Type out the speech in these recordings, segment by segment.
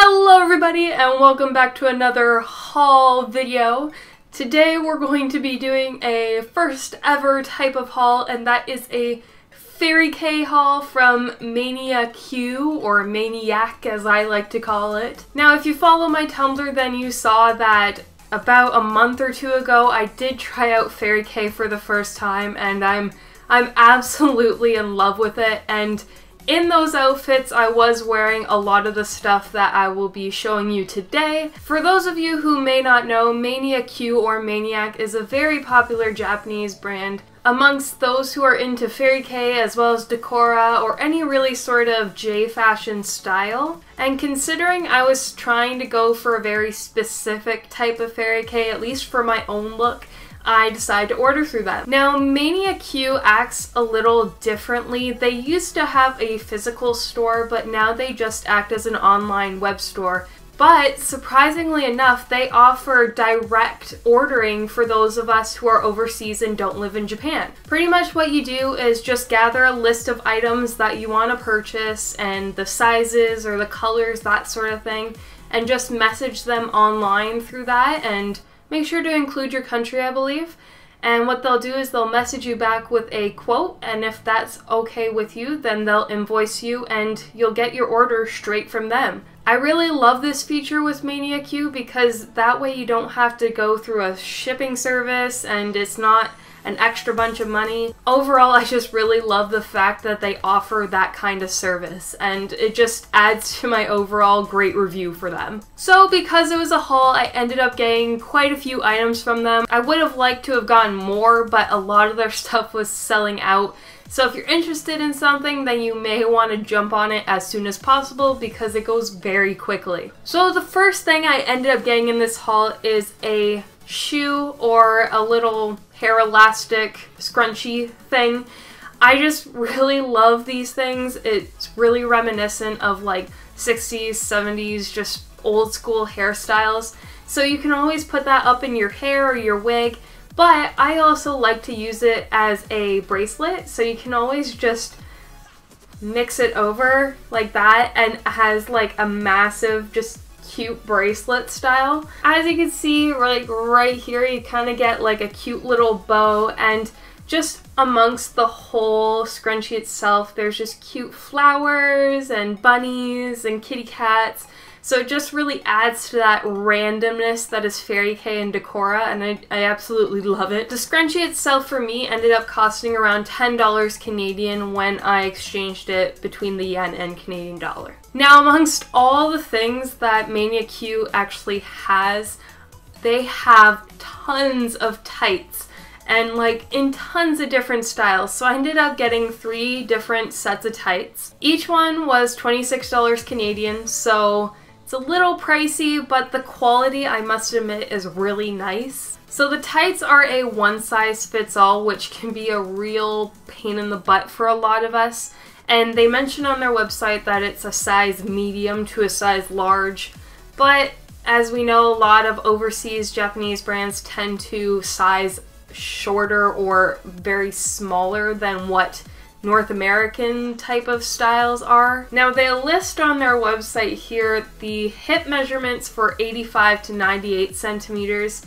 Hello everybody and welcome back to another haul video. Today we're going to be doing a first ever type of haul, and that is a Fairy K haul from ManiaQ, or ManiaQ as I like to call it. Now if you follow my Tumblr, then you saw that about a month or two ago I did try out Fairy K for the first time, and I'm absolutely in love with it. And in those outfits, I was wearing a lot of the stuff that I will be showing you today. For those of you who may not know, ManiaQ or ManiaQ is a very popular Japanese brand amongst those who are into Fairy K as well as Decora or any really sort of J-fashion style. And considering I was trying to go for a very specific type of Fairy K, at least for my own look, I decided to order through them. Now, ManiaQ acts a little differently. They used to have a physical store, but now they just act as an online web store. But surprisingly enough, they offer direct ordering for those of us who are overseas and don't live in Japan. Pretty much what you do is just gather a list of items that you want to purchase and the sizes or the colors, that sort of thing, and just message them online through that, and make sure to include your country, I believe. And what they'll do is they'll message you back with a quote, and if that's okay with you, then they'll invoice you and you'll get your order straight from them. I really love this feature with ManiaQ because that way you don't have to go through a shipping service and it's not an extra bunch of money. Overall, I just really love the fact that they offer that kind of service, and it just adds to my overall great review for them. So because it was a haul, I ended up getting quite a few items from them. I would have liked to have gotten more, but a lot of their stuff was selling out. So if you're interested in something, then you may want to jump on it as soon as possible because it goes very quickly. So the first thing I ended up getting in this haul is a shoe, or a little hair elastic scrunchie thing. I just really love these things. It's really reminiscent of like 60s, 70s, just old school hairstyles. So you can always put that up in your hair or your wig, but I also like to use it as a bracelet, so you can always just mix it over like that, and it has like a massive, just cute bracelet style. As you can see, like right here, you kind of get like a cute little bow, and just amongst the whole scrunchie itself, there's just cute flowers and bunnies and kitty cats. So it just really adds to that randomness that is Fairy K and Decora, and I absolutely love it. The scrunchie itself for me ended up costing around $10 Canadian when I exchanged it between the yen and Canadian dollar. Now, amongst all the things that ManiaQ actually has, they have tons of tights, and like in tons of different styles. So I ended up getting 3 different sets of tights. Each one was $26 Canadian, so it's a little pricey, but the quality, I must admit, is really nice. So the tights are a one-size-fits-all, which can be a real pain in the butt for a lot of us. And they mention on their website that it's a size medium to a size large, but as we know, a lot of overseas Japanese brands tend to size shorter or very smaller than what North American type of styles are. Now they list on their website here the hip measurements for 85 to 98 centimeters,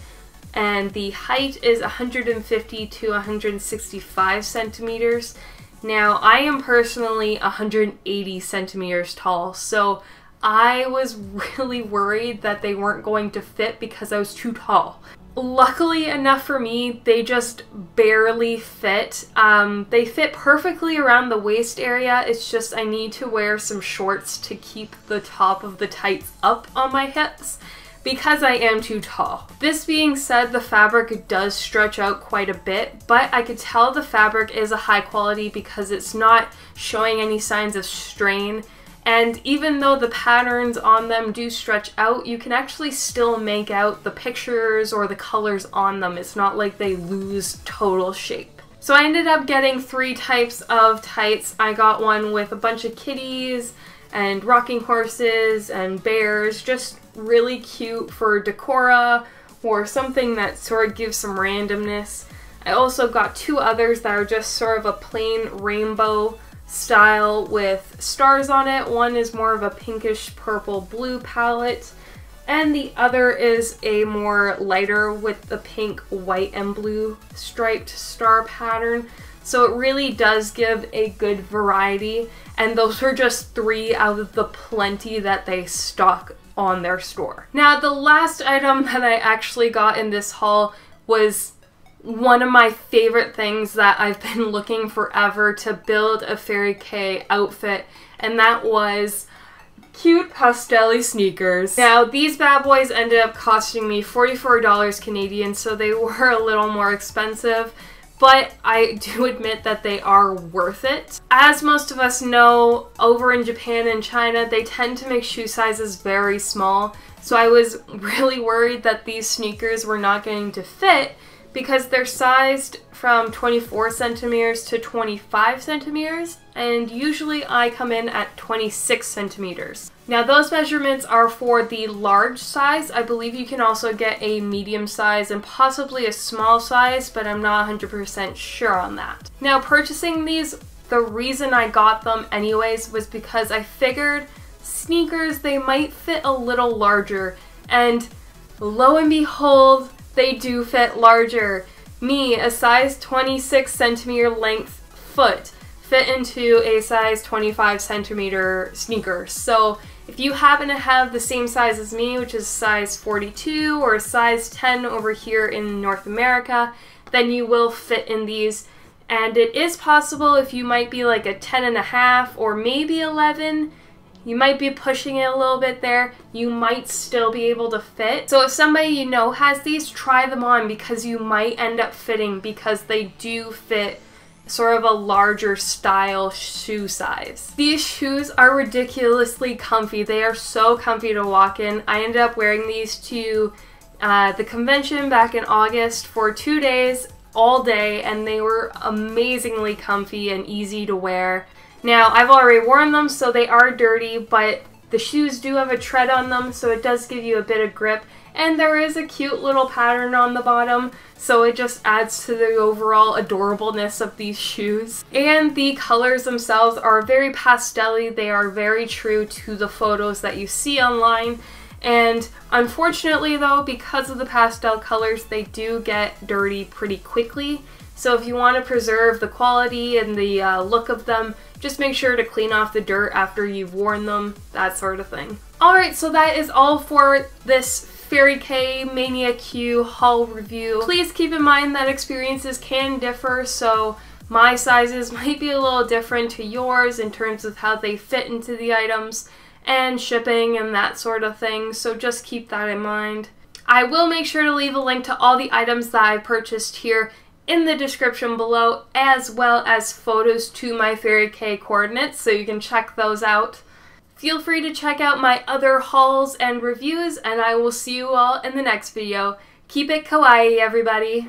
and the height is 150 to 165 centimeters. Now I am personally 180 centimeters tall, so I was really worried that they weren't going to fit because I was too tall. Luckily enough for me, they just barely fit. They fit perfectly around the waist area. It's just I need to wear some shorts to keep the top of the tights up on my hips because I am too tall. This being said, the fabric does stretch out quite a bit, but I could tell the fabric is a high quality because it's not showing any signs of strain. And even though the patterns on them do stretch out, you can actually still make out the pictures or the colors on them. It's not like they lose total shape. So I ended up getting 3 types of tights. I got one with a bunch of kitties and rocking horses and bears, just really cute for Decora or something that sort of gives some randomness. I also got 2 others that are just sort of a plain rainbow style with stars on it. One is more of a pinkish purple blue palette, and the other is a more lighter with the pink, white, and blue striped star pattern. So it really does give a good variety, and those were just 3 out of the plenty that they stock on their store. Now, the last item that I actually got in this haul was one of my favorite things that I've been looking forever to build a Fairy K outfit, and that was cute pastel-y sneakers. Now, these bad boys ended up costing me $44 Canadian, so they were a little more expensive, but I do admit that they are worth it. As most of us know, over in Japan and China, they tend to make shoe sizes very small, so I was really worried that these sneakers were not going to fit because they're sized from 24 centimeters to 25 centimeters, and usually I come in at 26 centimeters. Now, those measurements are for the large size. I believe you can also get a medium size and possibly a small size, but I'm not 100% sure on that. Now, purchasing these, the reason I got them anyways was because I figured sneakers, they might fit a little larger, and lo and behold, they do fit larger. Me, a size 26 centimeter length foot, fit into a size 25 centimeter sneaker. So if you happen to have the same size as me, which is size 42 or a size 10 over here in North America, then you will fit in these. And it is possible if you might be like a 10.5 or maybe 11, you might be pushing it a little bit there, you might still be able to fit. So if somebody you know has these, try them on because you might end up fitting, because they do fit sort of a larger style shoe size. These shoes are ridiculously comfy. They are so comfy to walk in. I ended up wearing these to the convention back in August for 2 days, all day, and they were amazingly comfy and easy to wear. Now, I've already worn them, so they are dirty, but the shoes do have a tread on them, so it does give you a bit of grip, and there is a cute little pattern on the bottom, so it just adds to the overall adorableness of these shoes. And the colors themselves are very pastel-y. They are very true to the photos that you see online, and unfortunately though, because of the pastel colors, they do get dirty pretty quickly. So if you want to preserve the quality and the look of them, just make sure to clean off the dirt after you've worn them, that sort of thing. Alright, so that is all for this Fairy K ManiaQ haul review. Please keep in mind that experiences can differ, so my sizes might be a little different to yours in terms of how they fit into the items and shipping and that sort of thing, so just keep that in mind. I will make sure to leave a link to all the items that I purchased here in the description below, as well as photos to my Fairy K coordinates, so you can check those out. Feel free to check out my other hauls and reviews, and I will see you all in the next video. Keep it kawaii, everybody!